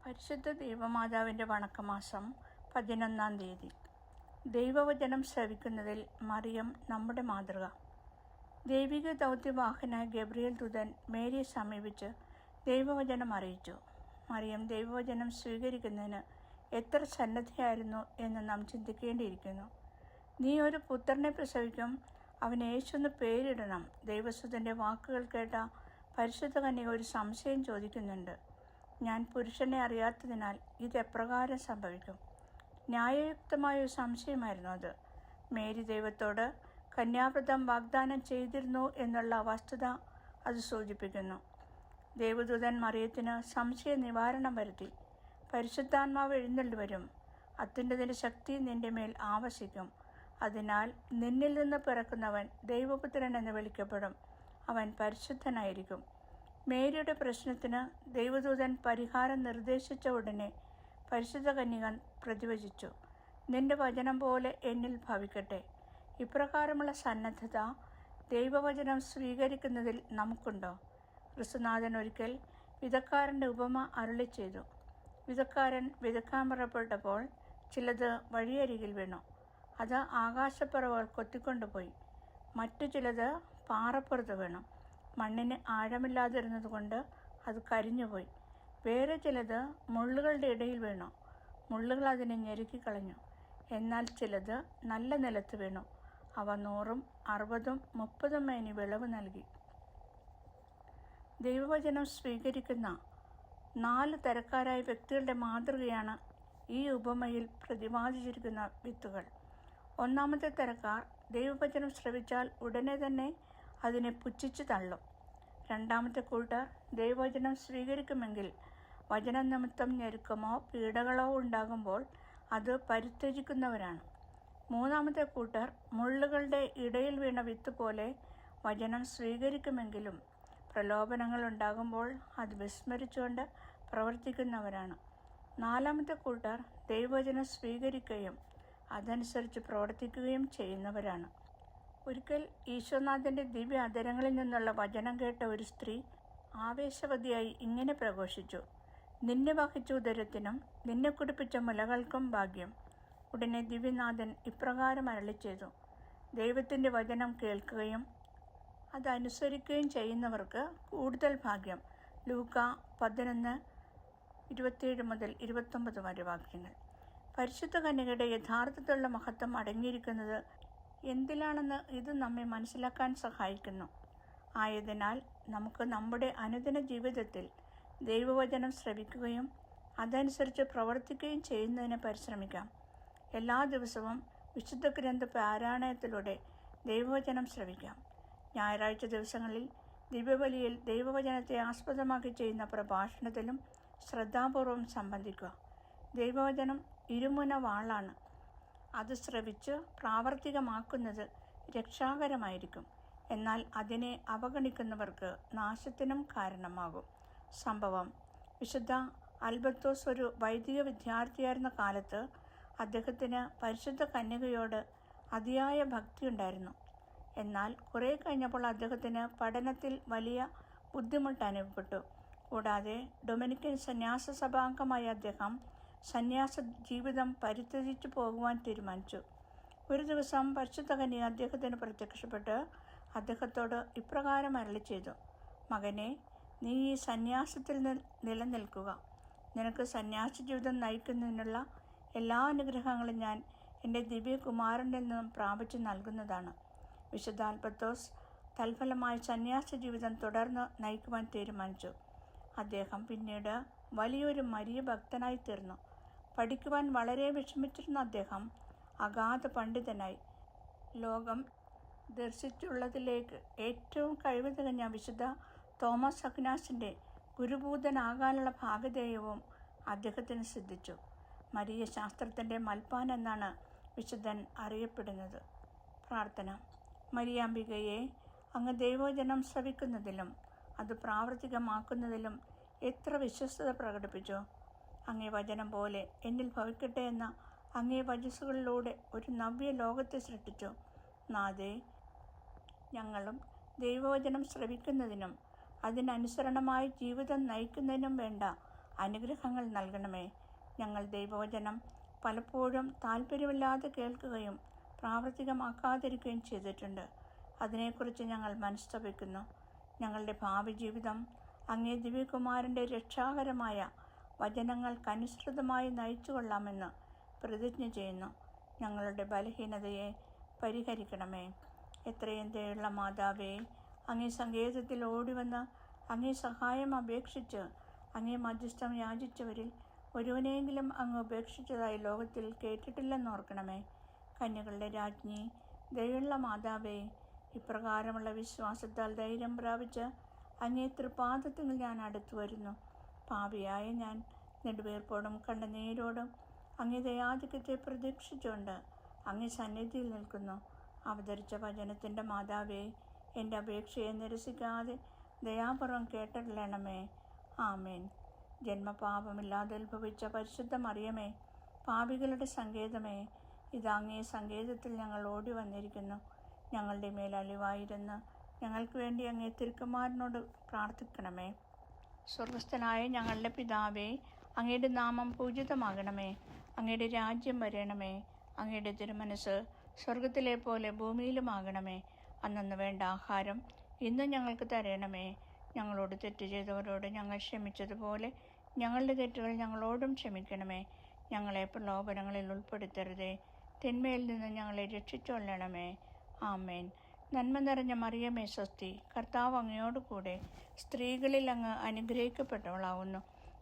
പരിശുദ്ധ ദൈവമാതാവിൻ്റെ വണക്കമാസം 11-ാം തീയതി. ദൈവവചനം ശ്രവിക്കുന്നതിൽ മറിയം നമ്മുടെ മാതൃക. ദൈവിക ദൗത്യവാഹനായ ഗബ്രിയേൽ ദൂതൻ മേരിയെ സമീപിച്ച് ദൈവവചനം അറിയിച്ചു. മറിയം ദൈവവചനം സ്വീകരിക്കുന്നതിന് എത്ര സന്നദ്ധയായിരുന്നു എന്ന് നാം ചിന്തിക്കേണ്ടിയിരിക്കുന്നു. നീ ഒരു പുത്രനെ പ്രസവിക്കും, അവന് യേശുവെന്ന് പേരിടണം. ദൈവസുതൻ്റെ വാക്കുകൾ കേട്ട പരിശുദ്ധ കന്യക ഒരു സംശയം ചോദിക്കുന്നുണ്ട്. ഞാൻ പുരുഷനെ അറിയാത്തതിനാൽ ഇതെപ്രകാരം സംഭവിക്കും? ന്യായയുക്തമായ ഒരു സംശയമായിരുന്നു അത്. മേരി ദൈവത്തോട് കന്യാവ്രതം വാഗ്ദാനം ചെയ്തിരുന്നു എന്നുള്ള വസ്തുത അത് സൂചിപ്പിക്കുന്നു. ദൈവദൂതൻ മറിയത്തിന് സംശയ നിവാരണം വരുത്തി. പരിശുദ്ധാത്മാവ് എഴുന്നള്ളി വരും, അത്യുന്നതിൻ്റെ ശക്തി നിന്റെ മേൽ ആവസിക്കും. അതിനാൽ നിന്നിൽ നിന്ന് പിറക്കുന്നവൻ ദൈവപുത്രൻ എന്ന് വിളിക്കപ്പെടും. അവൻ പരിശുദ്ധനായിരിക്കും. മേരിയുടെ പ്രശ്നത്തിന് ദൈവദൂതൻ പരിഹാരം നിർദ്ദേശിച്ച ഉടനെ പരിശുദ്ധ കന്യക പ്രതിവചിച്ചു, നിന്റെ വചനം പോലെ എന്നിൽ ഭവിക്കട്ടെ. ഇപ്രകാരമുള്ള സന്നദ്ധത ദൈവവചനം സ്വീകരിക്കുന്നതിൽ നമുക്കുണ്ടോ? ക്രിസ്തുനാഥൻ ഒരിക്കൽ വിതക്കാരൻ്റെ ഉപമ അരുളി ചെയ്തു. വിതക്കാരൻ വിതക്കാൻ പുറപ്പെട്ടപ്പോൾ ചിലത് വഴിയരികിൽ വീണു. അത് ആകാശപ്പറവകൾ കൊത്തിക്കൊണ്ടുപോയി. മറ്റു ചിലത് പാറപ്പുറത്ത് വീണു. മണ്ണിന് ആഴമില്ലാതിരുന്നതുകൊണ്ട് അത് കരിഞ്ഞുപോയി. വേറെ ചിലത് മുള്ളുകളുടെ ഇടയിൽ വീണു. മുള്ളുകൾ അതിനെ ഞെരുക്കിക്കളഞ്ഞു. എന്നാൽ ചിലത് നല്ല നിലത്ത് വീണു. അവ 100, 60, 30 മേനി വിളവ് നൽകി. ദൈവവചനം സ്വീകരിക്കുന്ന 4 തരക്കാരായ വ്യക്തികളുടെ മാതൃകയാണ് ഈ ഉപമയിൽ പ്രതിപാദിച്ചിരിക്കുന്ന വിത്തുകൾ. ഒന്നാമത്തെ തരക്കാർ ദൈവവചനം ശ്രവിച്ചാൽ ഉടനെ തന്നെ അതിനെ പുച്ഛിച്ചു തള്ളും. രണ്ടാമത്തെ കൂട്ടർ ദൈവവചനം സ്വീകരിക്കുമെങ്കിൽ വചനം നിമിത്തം ഞെരുക്കമോ പീഡകളോ ഉണ്ടാകുമ്പോൾ അത് പരിത്യജിക്കുന്നവരാണ്. മൂന്നാമത്തെ കൂട്ടർ മുള്ളുകളുടെ ഇടയിൽ വീണ വിത്ത് പോലെ വചനം സ്വീകരിക്കുമെങ്കിലും പ്രലോഭനങ്ങൾ ഉണ്ടാകുമ്പോൾ അത് വിസ്മരിച്ചുകൊണ്ട് പ്രവർത്തിക്കുന്നവരാണ്. നാലാമത്തെ കൂട്ടർ ദൈവവചനം സ്വീകരിക്കുകയും അതനുസരിച്ച് പ്രവർത്തിക്കുകയും ചെയ്യുന്നവരാണ്. ഒരിക്കൽ ഈശോനാഥൻ്റെ ദിവ്യ അധരങ്ങളിൽ നിന്നുള്ള വചനം കേട്ട ഒരു സ്ത്രീ ആവേശവതിയായി ഇങ്ങനെ പ്രഘോഷിച്ചു, നിന്നെ വഹിച്ച ഉദരത്തിനും നിന്നെ കുടിപ്പിച്ച മുലകൾക്കും ഭാഗ്യം. ഉടനെ ദിവ്യനാഥൻ ഇപ്രകാരം അരുളി ചെയ്തു, ദൈവത്തിൻ്റെ വചനം കേൾക്കുകയും അതനുസരിക്കുകയും ചെയ്യുന്നവർക്ക് കൂടുതൽ ഭാഗ്യം. ലൂക്ക 11:27-29 വരെ വാക്യങ്ങൾ. പരിശുദ്ധ കന്യകയുടെ യഥാർത്ഥത്തിലുള്ള മഹത്വം അടങ്ങിയിരിക്കുന്നത് എന്തിലാണെന്ന് ഇത് നമ്മെ മനസ്സിലാക്കാൻ സഹായിക്കുന്നു. ആയതിനാൽ നമുക്ക് നമ്മുടെ അനുദിന ജീവിതത്തിൽ ദൈവവചനം ശ്രവിക്കുകയും അതനുസരിച്ച് പ്രവർത്തിക്കുകയും ചെയ്യുന്നതിന് പരിശ്രമിക്കാം. എല്ലാ ദിവസവും വിശുദ്ധ ഗ്രന്ഥ പാരായണത്തിലൂടെ ദൈവവചനം ശ്രവിക്കാം. ഞായറാഴ്ച ദിവസങ്ങളിൽ ദിവ്യബലിയിൽ ദൈവവചനത്തെ ആസ്പദമാക്കി ചെയ്യുന്ന പ്രഭാഷണത്തിലും ശ്രദ്ധാപൂർവം സംബന്ധിക്കുക. ദൈവവചനം ഇരുമുന വാളാണ്. അത് ശ്രവിച്ച് പ്രാവർത്തികമാക്കുന്നത് രക്ഷാകരമായിരിക്കും. എന്നാൽ അതിനെ അവഗണിക്കുന്നവർക്ക് നാശത്തിനും കാരണമാകും. സംഭവം: വിശുദ്ധ അൽബർത്തോസ് ഒരു വൈദിക വിദ്യാർത്ഥിയായിരുന്ന കാലത്ത് അദ്ദേഹത്തിന് പരിശുദ്ധ കന്യകയോട് അതിയായ ഭക്തിയുണ്ടായിരുന്നു. എന്നാൽ കുറേ കഴിഞ്ഞപ്പോൾ അദ്ദേഹത്തിന് പഠനത്തിൽ വലിയ ബുദ്ധിമുട്ട് അനുഭവപ്പെട്ടു. കൂടാതെ ഡൊമിനിക്കൻ സന്യാസ സഭാംഗമായ അദ്ദേഹം സന്യാസ ജീവിതം പരിത്യജിച്ചു പോകുവാൻ തീരുമാനിച്ചു. ഒരു ദിവസം പരിശുദ്ധ കന്യക അദ്ദേഹത്തിന് പ്രത്യക്ഷപ്പെട്ട് അദ്ദേഹത്തോട് ഇപ്രകാരം അരുളി ചെയ്തു, മകനെ, നീ ഈ സന്യാസത്തിൽ നിലനിൽക്കുക. നിനക്ക് സന്യാസ ജീവിതം നയിക്കുന്നതിനുള്ള എല്ലാ അനുഗ്രഹങ്ങളും ഞാൻ എൻ്റെ ദിവ്യകുമാരനിൽ നിന്നും പ്രാപിച്ചു നൽകുന്നതാണ്. വിശുദ്ധ അൽബർത്തോസ് തൽഫലമായി സന്യാസ ജീവിതം തുടർന്ന് നയിക്കുവാൻ തീരുമാനിച്ചു. അദ്ദേഹം പിന്നീട് വലിയൊരു മരിയ ഭക്തനായി തീർന്നു. പഠിക്കുവാൻ വളരെ വിഷമിച്ചിരുന്ന അദ്ദേഹം അഗാധ പണ്ഡിതനായി. ലോകം ദർശിച്ചുള്ളതിലേക്ക് ഏറ്റവും കഴിവ് തികഞ്ഞ വിശുദ്ധ തോമസ് അക്വിനാസിൻ്റെ ഗുരുഭൂതനാകാനുള്ള ഭാഗധേയവും അദ്ദേഹത്തിന് സിദ്ധിച്ചു. മരിയ ശാസ്ത്രത്തിൻ്റെ മൽപ്പാൻ എന്നാണ് വിശുദ്ധൻ അറിയപ്പെടുന്നത്. പ്രാർത്ഥന. മരിയാംബികയെ, അങ്ങ് ദൈവവചനം ശ്രവിക്കുന്നതിലും അത് പ്രാവർത്തികമാക്കുന്നതിലും എത്ര വിശ്വസ്തത പ്രകടിപ്പിച്ചു. അങ്ങേ വചനം പോലെ എന്നിൽ ഭവിക്കട്ടെ എന്ന അങ്ങേ വചസ്സുകളിലൂടെ ഒരു നവ്യ ലോകത്തെ സൃഷ്ടിച്ചു. നാഥേ, ഞങ്ങളും ദൈവവചനം ശ്രവിക്കുന്നതിനും അതിനനുസരണമായി ജീവിതം നയിക്കുന്നതിനും വേണ്ട അനുഗ്രഹങ്ങൾ നൽകണമേ. ഞങ്ങൾ ദൈവവചനം പലപ്പോഴും താല്പര്യമില്ലാതെ കേൾക്കുകയും പ്രാവർത്തികമാക്കാതിരിക്കുകയും ചെയ്തിട്ടുണ്ട്. അതിനെക്കുറിച്ച് ഞങ്ങൾ മനസ്തപിക്കുന്നു. ഞങ്ങളുടെ ഭാവി ജീവിതം അങ്ങേ ദിവ്യകുമാരൻ്റെ രക്ഷാകരമായ വചനങ്ങൾക്കനുസൃതമായി നയിച്ചുകൊള്ളാമെന്ന് പ്രതിജ്ഞ ചെയ്യുന്നു. ഞങ്ങളുടെ ബലഹീനതയെ പരിഹരിക്കണമേ. എത്രയും ദയുള്ള മാതാവേ, അങ്ങേ സങ്കേതത്തിൽ ഓടിവന്ന് അങ്ങേ സഹായം അപേക്ഷിച്ച് അങ്ങേ മധ്യസ്ഥം യാചിച്ചവരിൽ ഒരുവനെയെങ്കിലും അങ്ങ് ഉപേക്ഷിച്ചതായി ലോകത്തിൽ കേട്ടിട്ടില്ലെന്നോർക്കണമേ. കന്യകളുടെ രാജ്ഞി, ദയുള്ള മാതാവേ, ഇപ്രകാരമുള്ള വിശ്വാസത്താൽ ധൈര്യം പ്രാപിച്ച് അങ്ങേ തൃപാദത്തിൽ ഞാൻ അടുത്തു വരുന്നു. പാപിയായ ഞാൻ നെടുവീർപ്പോടും കണ്ണുനീരോടും അങ്ങേ ദയാധിക്യത്തെ പ്രതീക്ഷിച്ചുകൊണ്ട് അങ്ങേ സന്നിധിയിൽ നിൽക്കുന്നു. അവതരിച്ച വചനത്തിൻ്റെ മാതാവേ, എൻ്റെ അപേക്ഷയെ നിരസിക്കാതെ ദയാപൂർവം കേട്ടറിയണമേ. ആമേൻ. ജന്മപാപമില്ലാതെ ഉത്ഭവിച്ച പരിശുദ്ധ മറിയമേ, പാപികളുടെ സങ്കേതമേ, ഇതങ്ങേ സങ്കേതത്തിൽ ഞങ്ങൾ ഓടി വന്നിരിക്കുന്നു. ഞങ്ങളുടെ മേൽ അലിവായിരുന്ന് ഞങ്ങൾക്ക് വേണ്ടി അങ്ങേ തിരുക്കുമാരനോട് പ്രാർത്ഥിക്കണമേ. സ്വർഗസ്ഥനായ ഞങ്ങളുടെ പിതാവേ, അങ്ങയുടെ നാമം പൂജിതമാകണമേ. അങ്ങയുടെ രാജ്യം വരണമേ. അങ്ങയുടെ തിരുമനസ് സ്വർഗത്തിലെ പോലെ ഭൂമിയിലുമാകണമേ. അന്നന്ന് വേണ്ട ആഹാരം ഇന്ന് ഞങ്ങൾക്ക് തരണമേ. ഞങ്ങളോട് തെറ്റ് ചെയ്തവരോട് ഞങ്ങൾ ക്ഷമിച്ചതുപോലെ ഞങ്ങളുടെ തെറ്റുകൾ ഞങ്ങളോടും ക്ഷമിക്കണമേ. ഞങ്ങളെ പ്രലോഭനങ്ങളിൽ ഉൾപ്പെടുത്തരുതേ, തിന്മയിൽ നിന്ന് ഞങ്ങളെ രക്ഷിച്ചുകൊള്ളണമേ. ആമേൻ. നന്മ നിറഞ്ഞ മറിയമേ സ്വസ്തി, കർത്താവ് അങ്ങയോട് കൂടെ സ്ത്രീകളിൽ അങ്ങ് അനുഗ്രഹിക്കപ്പെട്ടവളാവുന്നു.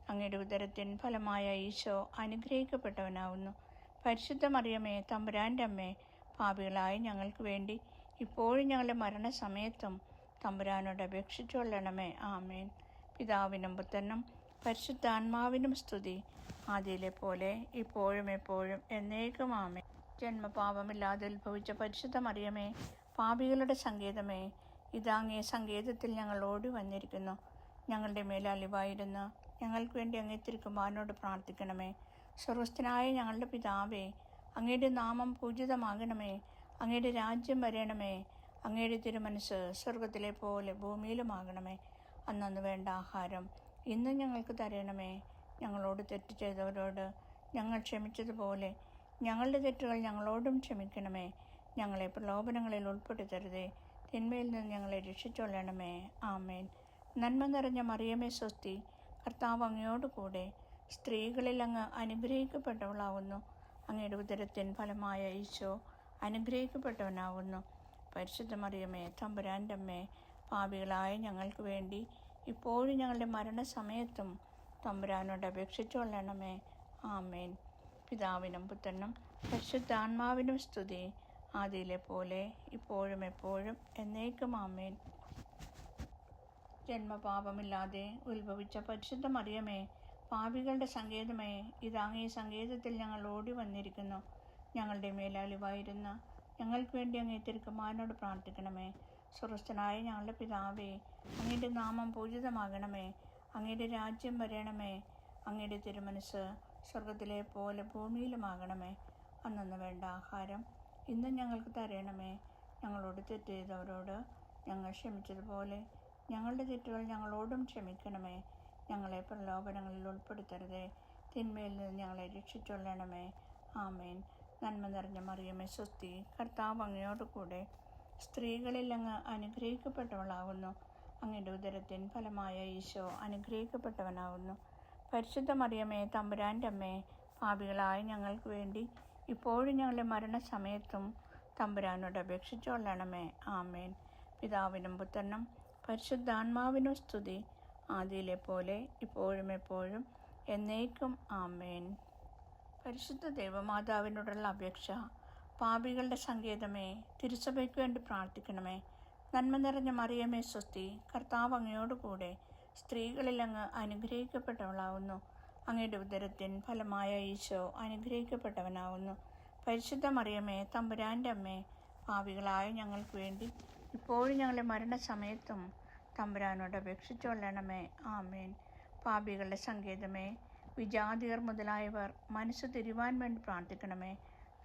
അങ്ങയുടെ ഉദരത്തിൻ ഫലമായ ഈശോ അനുഗ്രഹിക്കപ്പെട്ടവനാവുന്നു. പരിശുദ്ധ മറിയമേ, തമ്പുരാൻ്റെ അമ്മേ, പാപികളായ ഞങ്ങൾക്ക് വേണ്ടി ഇപ്പോഴും ഞങ്ങളുടെ മരണസമയത്തും തമ്പുരാനോട് അപേക്ഷിച്ചുകൊള്ളണമേ. ആമേൻ. പിതാവിനും പുത്രനും പരിശുദ്ധാത്മാവിനും സ്തുതി, ആദിയിലെ പോലെ ഇപ്പോഴും എപ്പോഴും എന്നേക്കും. ആമേൻ. ജന്മപാപമില്ലാതെ ഉത്ഭവിച്ച പരിശുദ്ധ മറിയമേ, പാപികളുടെ സങ്കേതമേ, ഇതാങ്ങേ സങ്കേതത്തിൽ ഞങ്ങൾ ഓടി വന്നിരിക്കുന്നു. ഞങ്ങളുടെ മേൽ അലിവായിരുന്ന് ഞങ്ങൾക്ക് വേണ്ടി അങ്ങേ തിരുക്കുമാരനോട് പ്രാർത്ഥിക്കണമേ. സ്വർഗസ്ഥനായ ഞങ്ങളുടെ പിതാവേ, അങ്ങയുടെ നാമം പൂജിതമാകണമേ. അങ്ങയുടെ രാജ്യം വരണമേ. അങ്ങയുടെ തിരുമനസ് സ്വർഗത്തിലെ പോലെ ഭൂമിയിലുമാകണമേ. അന്നന്ന് വേണ്ട ആഹാരം ഇന്ന് ഞങ്ങൾക്ക് തരണമേ. ഞങ്ങളോട് തെറ്റ് ചെയ്തവരോട് ഞങ്ങൾ ക്ഷമിച്ചതുപോലെ ഞങ്ങളുടെ തെറ്റുകൾ ഞങ്ങളോടും ക്ഷമിക്കണമേ. ഞങ്ങളെ പ്രലോഭനങ്ങളിൽ ഉൾപ്പെടുത്തരുതേ, തിന്മയിൽ നിന്ന് ഞങ്ങളെ രക്ഷിച്ചുകൊള്ളണമേ. ആമേൻ. നന്മ നിറഞ്ഞ മറിയമേ സ്വസ്തി, കർത്താവ് അങ്ങയോട് കൂടെ സ്ത്രീകളിൽ അങ്ങ് അനുഗ്രഹിക്കപ്പെട്ടവളാവുന്നു. അങ്ങയുടെ ഉദരത്തിൻ ഫലമായ ഈശോ അനുഗ്രഹിക്കപ്പെട്ടവനാവുന്നു. പരിശുദ്ധ മറിയമേ, തമ്പുരാൻ്റെ അമ്മേ, പാപികളായ ഞങ്ങൾക്ക് വേണ്ടി ഇപ്പോഴും ഞങ്ങളുടെ മരണസമയത്തും തമ്പുരാനോട് അപേക്ഷിച്ചുകൊള്ളണമേ. ആമേൻ. പിതാവിനും പുത്രനും പരിശുദ്ധാത്മാവിനും സ്തുതി, ആദിയിലെ പോലെ ഇപ്പോഴും എപ്പോഴും എന്നേക്കും. ആമേൻ. ജന്മപാപമില്ലാതെ ഉത്ഭവിച്ച പരിശുദ്ധ മറിയമേ, പാപികളുടെ സങ്കേതമേ, ഇതാങ്ങേ സങ്കേതത്തിൽ ഞങ്ങൾ ഓടി വന്നിരിക്കുന്നു. ഞങ്ങളുടെ മേലലിവായിരുന്ന് ഞങ്ങൾക്ക് വേണ്ടി അങ്ങേ തിരുക്കുമാരനോട് പ്രാർത്ഥിക്കണമേ. സ്വർഗസ്ഥനായ ഞങ്ങളുടെ പിതാവേ, അങ്ങയുടെ നാമം പൂജിതമാകണമേ. അങ്ങയുടെ രാജ്യം വരണമേ. അങ്ങയുടെ തിരുമനസ് സ്വർഗത്തിലെ പോലെ ഭൂമിയിലുമാകണമേ. അന്നന്ന് വേണ്ട ആഹാരം ഇന്ന് ഞങ്ങൾക്ക് തരണമേ. ഞങ്ങളോട് തെറ്റ് ചെയ്തവരോട് ഞങ്ങൾ ക്ഷമിച്ചതുപോലെ ഞങ്ങളുടെ തെറ്റുകൾ ഞങ്ങളോടും ക്ഷമിക്കണമേ. ഞങ്ങളെ പ്രലോഭനങ്ങളിൽ ഉൾപ്പെടുത്തരുതേ, തിന്മയിൽ നിന്ന് ഞങ്ങളെ രക്ഷിച്ചുകൊള്ളണമേ. ആമേൻ. നന്മ നിറഞ്ഞ മറിയമേ സ്വസ്തി, കർത്താവ് അങ്ങയോട് കൂടെ സ്ത്രീകളിൽ അങ്ങ് അനുഗ്രഹിക്കപ്പെട്ടവളാവുന്നു. അങ്ങയുടെ ഉദരത്തിൻ ഫലമായ ഈശോ അനുഗ്രഹിക്കപ്പെട്ടവനാവുന്നു. പരിശുദ്ധ മറിയമേ, തമ്പുരാൻ്റെ അമ്മേ, പാപികളായ ഞങ്ങൾക്ക് വേണ്ടി ഇപ്പോഴും ഞങ്ങളുടെ മരണസമയത്തും തമ്പുരാനോട് അപേക്ഷിച്ചുകൊള്ളണമേ. ആമേൻ. പിതാവിനും പുത്രനും പരിശുദ്ധാത്മാവിനും സ്തുതി, ആദിയിലെ പോലെ ഇപ്പോഴും എപ്പോഴും എന്നേക്കും. ആമേൻ. പരിശുദ്ധ ദൈവമാതാവിനോടുള്ള അപേക്ഷ. പാപികളുടെ സങ്കേതമേ, തിരുസഭയ്ക്ക് വേണ്ടി പ്രാർത്ഥിക്കണമേ. നന്മ നിറഞ്ഞ മറിയമേ സ്വസ്തി, കർത്താവ് അങ്ങയോട് കൂടെ സ്ത്രീകളിൽ അങ്ങ് അനുഗ്രഹിക്കപ്പെട്ടവളാവുന്നു. അങ്ങയുടെ ഉദരത്തിൻ ഫലമായ ഈശോ അനുഗ്രഹിക്കപ്പെട്ടവനാവുന്നു. പരിശുദ്ധ മറിയമേ, തമ്പുരാൻ്റെ അമ്മേ, പാപികളായ ഞങ്ങൾക്ക് വേണ്ടി ഇപ്പോഴും ഞങ്ങളുടെ മരണസമയത്തും തമ്പുരാനോട് അപേക്ഷിച്ചുകൊള്ളണമേ. ആമേൻ. പാപികളുടെ സങ്കേതമേ, വിജാതിയർ മുതലായവർ മനസ്സ് തിരുവാൻ വേണ്ടി പ്രാർത്ഥിക്കണമേ.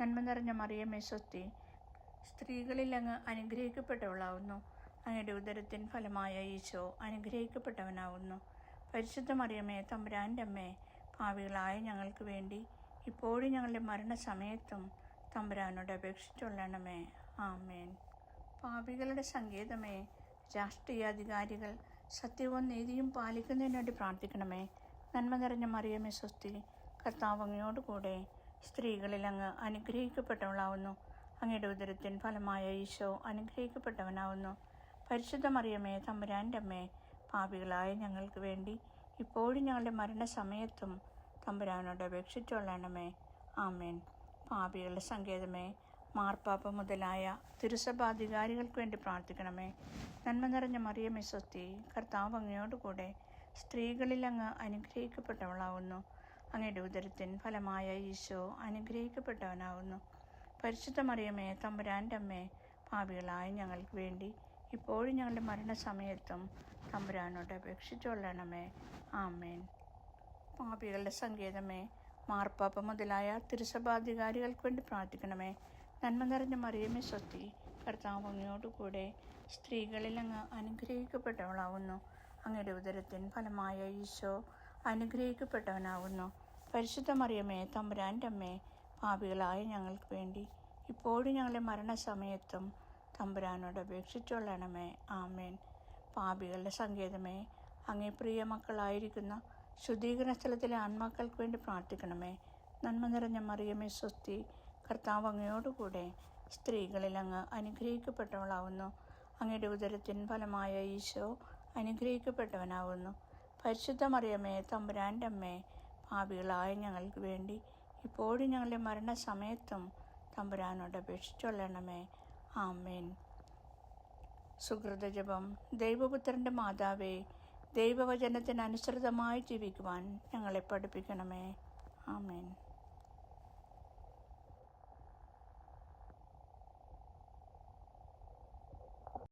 നന്മ നിറഞ്ഞ മറിയമേ സ്വസ്തി, സ്ത്രീകളിൽ അങ്ങ് അനുഗ്രഹിക്കപ്പെട്ടവളാവുന്നു. അങ്ങയുടെ ഉദരത്തിൻ ഫലമായ ഈശോ അനുഗ്രഹിക്കപ്പെട്ടവനാവുന്നു. പരിശുദ്ധ മറിയമേ തമ്പുരാൻ്റെ അമ്മേ, പാപികളായ ഞങ്ങൾക്ക് വേണ്ടി ഇപ്പോഴും ഞങ്ങളുടെ മരണസമയത്തും തമ്പുരാനോട് അപേക്ഷിച്ചുകൊള്ളണമേ. ആമേൻ. പാപികളുടെ സങ്കേതമേ, രാഷ്ട്രീയാധികാരികൾ സത്യവും നീതിയും പാലിക്കുന്നതിന് വേണ്ടി പ്രാർത്ഥിക്കണമേ. നന്മ നിറഞ്ഞ മറിയമേ സ്വസ്തി, കർത്താവ് അങ്ങയോടുകൂടെ സ്ത്രീകളിൽ അങ്ങ് അനുഗ്രഹിക്കപ്പെട്ടവളാവുന്നു. അങ്ങയുടെ ഉദരത്തിൻ ഫലമായ ഈശോ അനുഗ്രഹിക്കപ്പെട്ടവനാവുന്നു. പരിശുദ്ധ മറിയമേ തമ്പുരാൻ്റെ അമ്മേ, പാപികളായ ഞങ്ങൾക്ക് വേണ്ടി ഇപ്പോഴും ഞങ്ങളുടെ മരണസമയത്തും തമ്പുരാനോട് അപേക്ഷിച്ചുകൊള്ളണമേ. ആമേൻ. പാപികളുടെ സങ്കേതമേ, മാർപ്പാപ്പ മുതലായ തിരുസഭാധികാരികൾക്ക് വേണ്ടി പ്രാർത്ഥിക്കണമേ. നന്മ നിറഞ്ഞ മറിയമേ സ്വസ്തി, കർത്താവ് അങ്ങയോടുകൂടെ സ്ത്രീകളിൽ അങ്ങ് അനുഗ്രഹിക്കപ്പെട്ടവളാവുന്നു. അങ്ങയുടെ ഉദരത്തിൻ ഫലമായ ഈശോ അനുഗ്രഹിക്കപ്പെട്ടവനാവുന്നു. പരിശുദ്ധ മറിയമേ തമ്പുരാൻ്റെ അമ്മേ, പാപികളായ ഞങ്ങൾക്ക് വേണ്ടി ഇപ്പോഴും ഞങ്ങളുടെ മരണസമയത്തും തമ്പുരാനോട് അപേക്ഷിച്ചുകൊള്ളണമേ. ആമേൻ. പാപികളുടെ സങ്കേതമേ, മാർപ്പാപ്പ മുതലായ തിരുസഭാധികാരികൾക്ക് വേണ്ടി പ്രാർത്ഥിക്കണമേ. നന്മ നിറഞ്ഞ മറിയമേ സ്വസ്തി, കർത്താവ് അങ്ങയോടുകൂടെ സ്ത്രീകളിൽ അങ്ങ് അനുഗ്രഹിക്കപ്പെട്ടവളാവുന്നു. അങ്ങയുടെ ഉദരത്തിൻ ഫലമായ ഈശോ അനുഗ്രഹിക്കപ്പെട്ടവനാവുന്നു. പരിശുദ്ധ മറിയമേ തമ്പുരാൻ്റെ അമ്മേ, പാപികളായ ഞങ്ങൾക്ക് വേണ്ടി ഇപ്പോഴും ഞങ്ങളുടെ മരണസമയത്തും തമ്പുരാനോട് അപേക്ഷിച്ചുകൊള്ളണമേ. ആമേൻ. പാപികളുടെ സങ്കേതമേ, അങ്ങേ പ്രിയ മക്കളായിരിക്കുന്ന ശുദ്ധീകരണ സ്ഥലത്തിലെ ആൺമക്കൾക്ക് വേണ്ടി പ്രാർത്ഥിക്കണമേ. നന്മ നിറഞ്ഞ മറിയമേ സ്വസ്തി, കർത്താവ് അങ്ങയോടുകൂടെ സ്ത്രീകളിൽ അങ്ങ് അനുഗ്രഹിക്കപ്പെട്ടവളാവുന്നു. അങ്ങയുടെ ഉദരത്തിൻ ഫലമായ ഈശോ അനുഗ്രഹിക്കപ്പെട്ടവനാവുന്നു. പരിശുദ്ധ മറിയമേ തമ്പുരാൻ്റെ അമ്മേ, പാപികളായ ഞങ്ങൾക്ക് വേണ്ടി ഇപ്പോഴും ഞങ്ങളുടെ മരണസമയത്തും തമ്പുരാനോട് അപേക്ഷിച്ചുകൊള്ളണമേ. ആമേൻ. സുഹൃതജപം. ദൈവപുത്രൻ്റെ മാതാവേ, ദൈവവചനത്തിന് അനുസൃതമായി ജീവിക്കുവാൻ ഞങ്ങളെ പഠിപ്പിക്കണമേ. ആമേൻ.